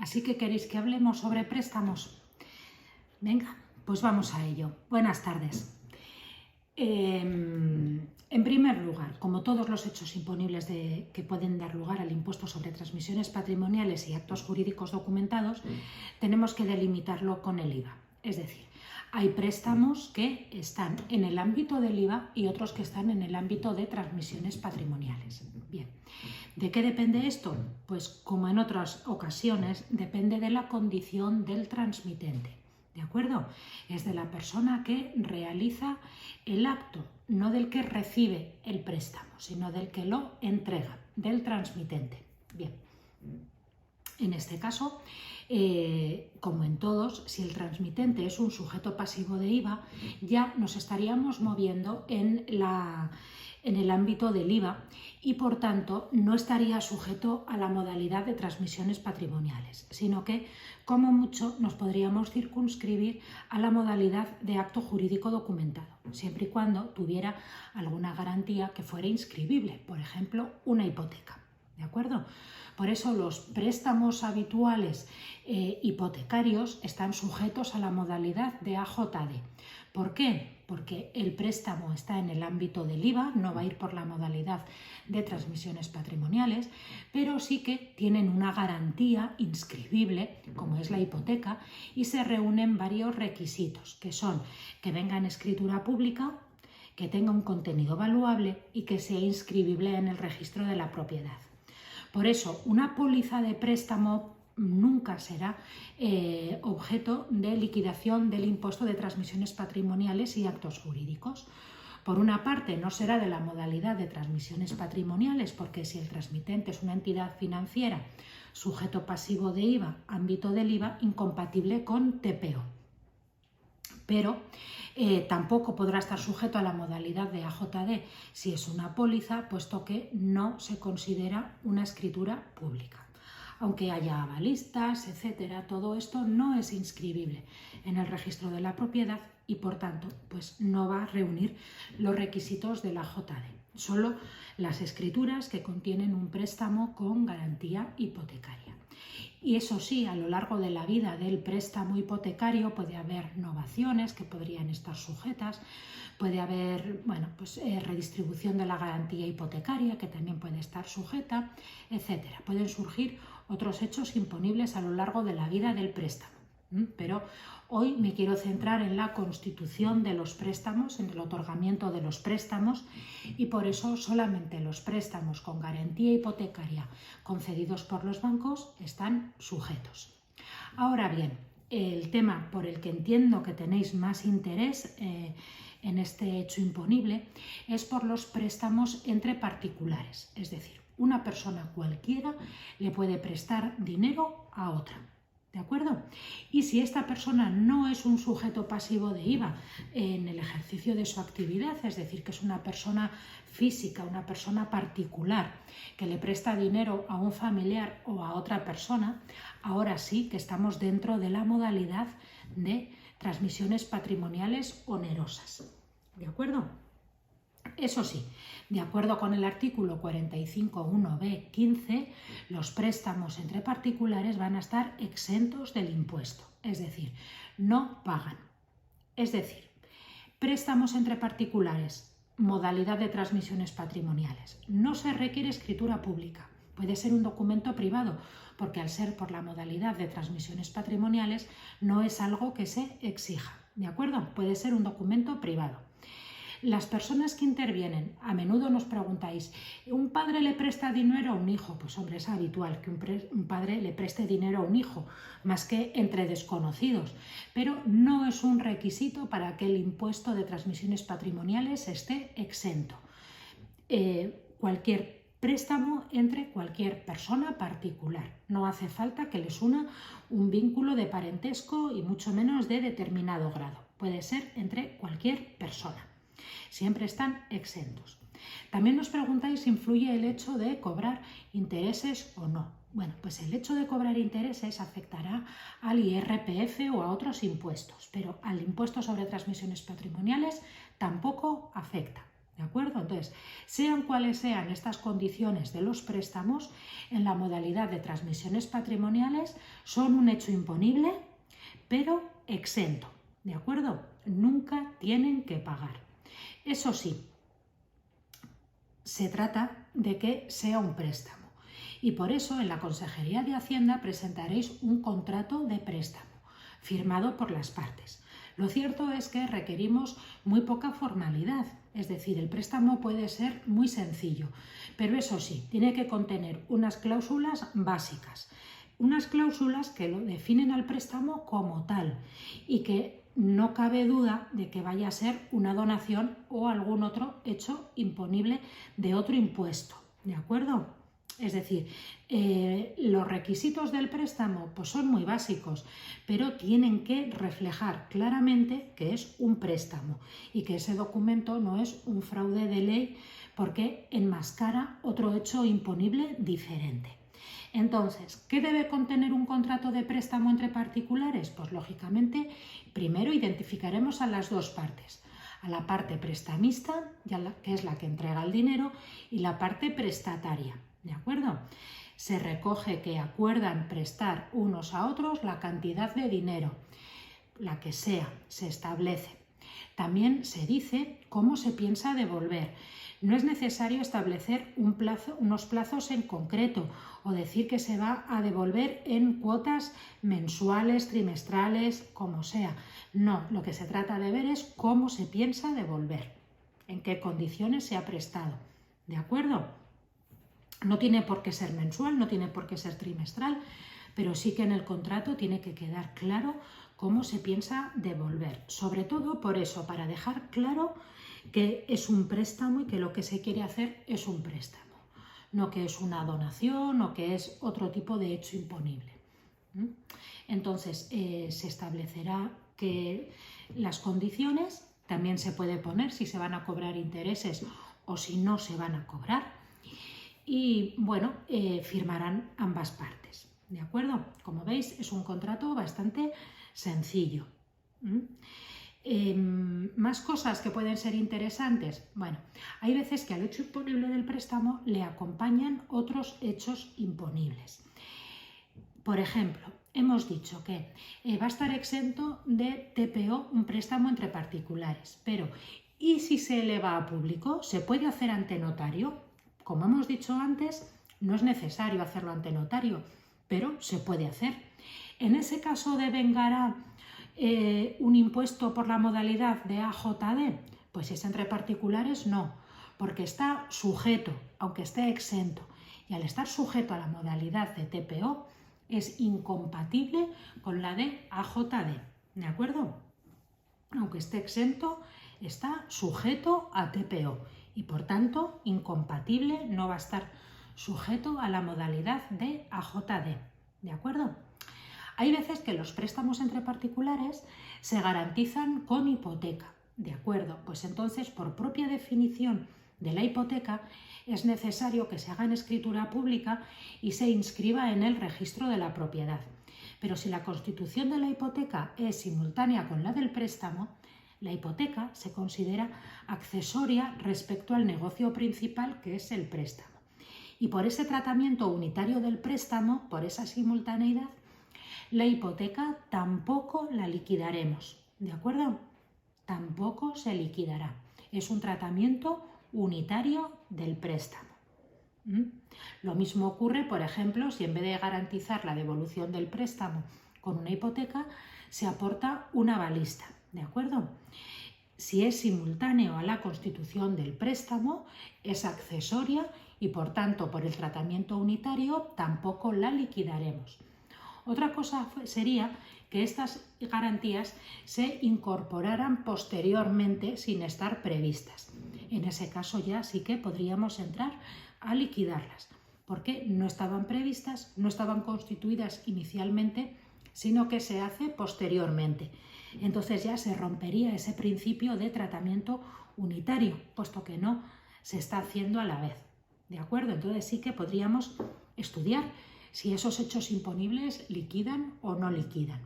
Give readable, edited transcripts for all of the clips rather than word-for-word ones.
Así que ¿queréis que hablemos sobre préstamos? Venga, pues vamos a ello. Buenas tardes. En primer lugar, como todos los hechos imponibles que pueden dar lugar al impuesto sobre transmisiones patrimoniales y actos jurídicos documentados, tenemos que delimitarlo con el IVA. Es decir, hay préstamos que están en el ámbito del IVA y otros que están en el ámbito de transmisiones patrimoniales. Bien, ¿de qué depende esto? Pues como en otras ocasiones, depende de la condición del transmitente. ¿De acuerdo? Es de la persona que realiza el acto, no del que recibe el préstamo, sino del que lo entrega, del transmitente. Bien, en este caso, como en todos, si el transmitente es un sujeto pasivo de IVA, ya nos estaríamos moviendo en el ámbito del IVA y por tanto no estaría sujeto a la modalidad de transmisiones patrimoniales, sino que como mucho nos podríamos circunscribir a la modalidad de acto jurídico documentado, siempre y cuando tuviera alguna garantía que fuera inscribible, por ejemplo, una hipoteca. ¿De acuerdo? Por eso los préstamos habituales hipotecarios están sujetos a la modalidad de AJD. ¿Por qué? Porque el préstamo está en el ámbito del IVA, no va a ir por la modalidad de transmisiones patrimoniales, pero sí que tienen una garantía inscribible, como es la hipoteca, y se reúnen varios requisitos, que son que venga en escritura pública, que tenga un contenido valuable y que sea inscribible en el registro de la propiedad. Por eso, una póliza de préstamo nunca será objeto de liquidación del impuesto de transmisiones patrimoniales y actos jurídicos. Por una parte, no será de la modalidad de transmisiones patrimoniales, porque si el transmitente es una entidad financiera, sujeto pasivo de IVA, ámbito del IVA, incompatible con TPO. Pero tampoco podrá estar sujeto a la modalidad de AJD si es una póliza, puesto que no se considera una escritura pública. Aunque haya avalistas, etcétera, todo esto no es inscribible en el registro de la propiedad y por tanto pues no va a reunir los requisitos de la AJD. Solo las escrituras que contienen un préstamo con garantía hipotecaria. Y eso sí, a lo largo de la vida del préstamo hipotecario puede haber novaciones que podrían estar sujetas, puede haber redistribución de la garantía hipotecaria que también puede estar sujeta, etcétera. Pueden surgir otros hechos imponibles a lo largo de la vida del préstamo. Pero hoy me quiero centrar en la constitución de los préstamos, en el otorgamiento de los préstamos y por eso solamente los préstamos con garantía hipotecaria concedidos por los bancos están sujetos. Ahora bien, el tema por el que entiendo que tenéis más interés en este hecho imponible es por los préstamos entre particulares, es decir, una persona cualquiera le puede prestar dinero a otra. ¿De acuerdo? Y si esta persona no es un sujeto pasivo de IVA en el ejercicio de su actividad, es decir, que es una persona física, una persona particular que le presta dinero a un familiar o a otra persona, ahora sí que estamos dentro de la modalidad de transmisiones patrimoniales onerosas. ¿De acuerdo? Eso sí, de acuerdo con el artículo 45.1b.15, los préstamos entre particulares van a estar exentos del impuesto, es decir, no pagan. Es decir, préstamos entre particulares, modalidad de transmisiones patrimoniales. No se requiere escritura pública, puede ser un documento privado, porque al ser por la modalidad de transmisiones patrimoniales no es algo que se exija, ¿de acuerdo? Puede ser un documento privado. Las personas que intervienen, a menudo nos preguntáis, ¿un padre le presta dinero a un hijo? Pues hombre, es habitual que un padre le preste dinero a un hijo, más que entre desconocidos, pero no es un requisito para que el impuesto de transmisiones patrimoniales esté exento. Cualquier préstamo entre cualquier persona particular. No hace falta que les una un vínculo de parentesco y mucho menos de determinado grado. Puede ser entre cualquier persona. Siempre están exentos. También nos preguntáis si influye el hecho de cobrar intereses o no. Bueno, pues el hecho de cobrar intereses afectará al IRPF o a otros impuestos, pero al impuesto sobre transmisiones patrimoniales tampoco afecta. ¿De acuerdo? Entonces, sean cuales sean estas condiciones de los préstamos, en la modalidad de transmisiones patrimoniales son un hecho imponible, pero exento. ¿De acuerdo? Nunca tienen que pagar. Eso sí, se trata de que sea un préstamo. Y por eso en la Consejería de Hacienda presentaréis un contrato de préstamo firmado por las partes. Lo cierto es que requerimos muy poca formalidad, es decir, el préstamo puede ser muy sencillo, pero eso sí, tiene que contener unas cláusulas básicas, unas cláusulas que lo definen al préstamo como tal y que no cabe duda de que vaya a ser una donación o algún otro hecho imponible de otro impuesto, ¿de acuerdo? Es decir, los requisitos del préstamo pues son muy básicos, pero tienen que reflejar claramente que es un préstamo y que ese documento no es un fraude de ley porque enmascara otro hecho imponible diferente. Entonces, ¿qué debe contener un contrato de préstamo entre particulares? Pues lógicamente, primero identificaremos a las dos partes, a la parte prestamista, que es la que entrega el dinero, y la parte prestataria. ¿De acuerdo? Se recoge que acuerdan prestar unos a otros la cantidad de dinero, la que sea, se establece. También se dice cómo se piensa devolver. No es necesario establecer unos plazos en concreto o decir que se va a devolver en cuotas mensuales, trimestrales, como sea. No, lo que se trata de ver es cómo se piensa devolver, en qué condiciones se ha prestado. ¿De acuerdo? No tiene por qué ser mensual, no tiene por qué ser trimestral, pero sí que en el contrato tiene que quedar claro cómo se piensa devolver. Sobre todo por eso, para dejar claro que es un préstamo y que lo que se quiere hacer es un préstamo, no que es una donación o que es otro tipo de hecho imponible. Entonces, se establecerá que las condiciones, también se puede poner si se van a cobrar intereses o si no se van a cobrar. Y bueno, firmarán ambas partes, ¿de acuerdo? Como veis, es un contrato bastante sencillo. Más cosas que pueden ser interesantes. Bueno, hay veces que al hecho imponible del préstamo le acompañan otros hechos imponibles. Por ejemplo, hemos dicho que va a estar exento de TPO un préstamo entre particulares, pero ¿y si se eleva a público? ¿Se puede hacer ante notario? Como hemos dicho antes, no es necesario hacerlo ante notario, pero se puede hacer. En ese caso devengará un impuesto por la modalidad de AJD, pues si es entre particulares no, porque está sujeto, aunque esté exento, y al estar sujeto a la modalidad de TPO es incompatible con la de AJD, ¿de acuerdo? Aunque esté exento, está sujeto a TPO y por tanto incompatible, no va a estar sujeto a la modalidad de AJD, ¿de acuerdo? Hay veces que los préstamos entre particulares se garantizan con hipoteca, ¿de acuerdo? Pues entonces, por propia definición de la hipoteca, es necesario que se haga en escritura pública y se inscriba en el registro de la propiedad. Pero si la constitución de la hipoteca es simultánea con la del préstamo, la hipoteca se considera accesoria respecto al negocio principal, que es el préstamo. Y por ese tratamiento unitario del préstamo, por esa simultaneidad, la hipoteca tampoco la liquidaremos, ¿de acuerdo? Tampoco se liquidará. Es un tratamiento unitario del préstamo. Lo mismo ocurre, por ejemplo, si en vez de garantizar la devolución del préstamo con una hipoteca, se aporta un avalista, ¿de acuerdo? Si es simultáneo a la constitución del préstamo, es accesoria y, por tanto, por el tratamiento unitario, tampoco la liquidaremos. Otra cosa sería que estas garantías se incorporaran posteriormente sin estar previstas. En ese caso ya sí que podríamos entrar a liquidarlas, porque no estaban previstas, no estaban constituidas inicialmente, sino que se hace posteriormente. Entonces ya se rompería ese principio de tratamiento unitario, puesto que no se está haciendo a la vez. ¿De acuerdo? Entonces sí que podríamos estudiar si esos hechos imponibles liquidan o no liquidan.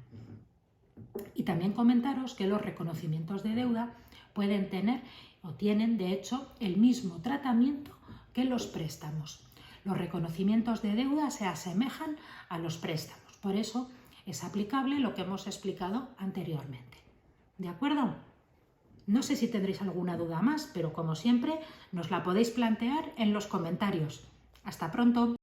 Y también comentaros que los reconocimientos de deuda pueden tener o tienen, de hecho, el mismo tratamiento que los préstamos. Los reconocimientos de deuda se asemejan a los préstamos. Por eso es aplicable lo que hemos explicado anteriormente. ¿De acuerdo? No sé si tendréis alguna duda más, pero como siempre nos la podéis plantear en los comentarios. Hasta pronto.